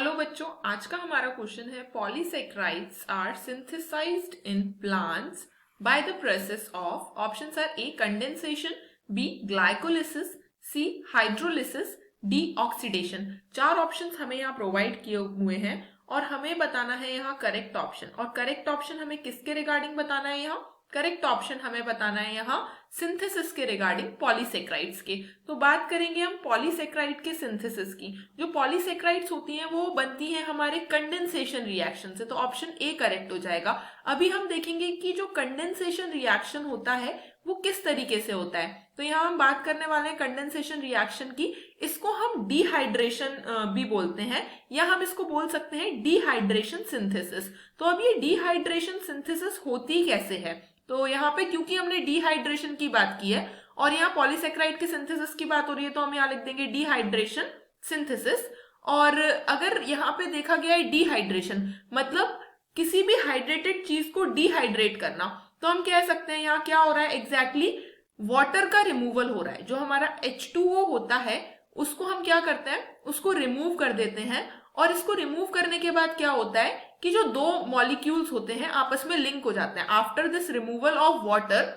Hello बच्चों, आज का हमारा क्वेश्चन है polysaccharides are synthesised in plants by the process of options are A condensation, B glycolysis, C hydrolysis, D oxidation. चार options हमें यहाँ प्रोवाइड किए हुए हैं और हमें बताना है यहाँ करेक्ट ऑप्शन। और करेक्ट ऑप्शन हमें किसके रिगार्डिंग बताना है? यहाँ करेक्ट ऑप्शन हमें बताना है यहाँ सिंथेसिस के रिगार्डिंग पॉलीसेक्राइड्स के। तो बात करेंगे हम पॉलीसेक्राइड के सिंथेसिस की। जो पॉलीसेक्राइड्स होती हैं वो बनती हैं हमारे कंडेंसेशन रिएक्शन से, तो ऑप्शन ए करेक्ट हो जाएगा। अभी हम देखेंगे कि जो कंडेंसेशन रिएक्शन होता है वो किस तरीके से होता है। तो यहाँ हम बात करने वाले हैं कंडेंसेशन रिएक्शन की। इसको हम डिहाइड्रेशन भी बोलते हैं या हम इसको बोल सकते हैं डिहाइड्रेशन सिंथेसिस। तो अब ये डिहाइड्रेशन सिंथेसिस होती कैसे है? तो यहाँ पे क्योंकि हमने डिहाइड्रेशन की बात की है और यहाँ पॉलीसेक्राइड के सिंथेसिस की बात हो रही है, तो हम यहाँ लिख देंगे डिहाइड्रेशन सिंथेसिस। और अगर यहाँ पे देखा गया है डिहाइड्रेशन मतलब किसी भी हाइड्रेटेड चीज को डिहाइड्रेट करना, तो हम कह सकते हैं यहाँ क्या हो रहा है एग्जैक्टली वाटर का रिमूवल हो रहा है। जो हमारा H2O होता है उसको हम क्या करते हैं, उसको रिमूव कर देते हैं। और इसको रिमूव करने के बाद क्या होता है कि जो दो मॉलिक्यूल्स होते हैं आपस में लिंक हो जाते हैं। After this removal of water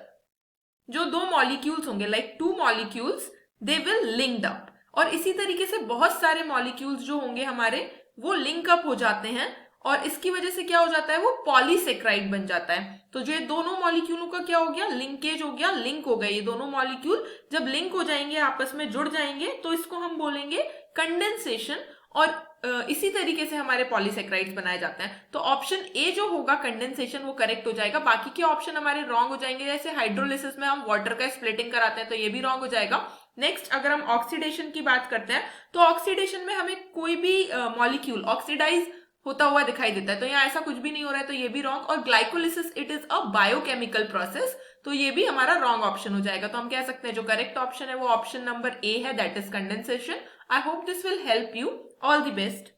जो दो मॉलिक्यूल्स होंगे like two molecules they will linked up, और इसी तरीके से बहुत सारे मॉलिक्यूल्स जो होंगे हमारे वो लिंक अप हो जाते हैं और इसकी वजह से क्या हो जाता है, वो पॉलीसेक्राइड बन जाता है। तो जो ये दोनों मॉलिक्यूलों का क्या हो गया, लिंकेज हो गया, लिंक हो गए। ये दोनों मॉलिक्यूल जब लिंक हो जाएंगे, आपस में जुड़ जाएंगे, तो इसको हम बोलेंगे कंडेंसेशन। और इसी तरीके से हमारे पॉलीसेक्राइड्स बनाए जाते हैं। तो ऑप्शन ए जो होगा कंडेंसेशन वो करेक्ट हो जाएगा। बाकी के ऑप्शन हमारे रॉन्ग हो जाएंगे। जैसे हाइड्रोलिसिस में हम वाटर का स्प्लिटिंग कराते हैं तो ये भी रॉन्ग हो जाएगा। नेक्स्ट अगर हम ऑक्सीडेशन की बात करते हैं तो ऑक्सीडेशन में हमें कोई भी मॉलिक्यूल ऑक्सीडाइज होता हुआ दिखाई देता है, तो यहाँ ऐसा कुछ भी नहीं हो रहा है, तो ये भी रॉन्ग। और glycolysis it is a biochemical process, तो ये भी हमारा रॉन्ग ऑप्शन हो जाएगा। तो हम कह सकते हैं जो करेक्ट ऑप्शन है वो ऑप्शन नंबर ए है, that is condensation. I hope this will help you. All the best.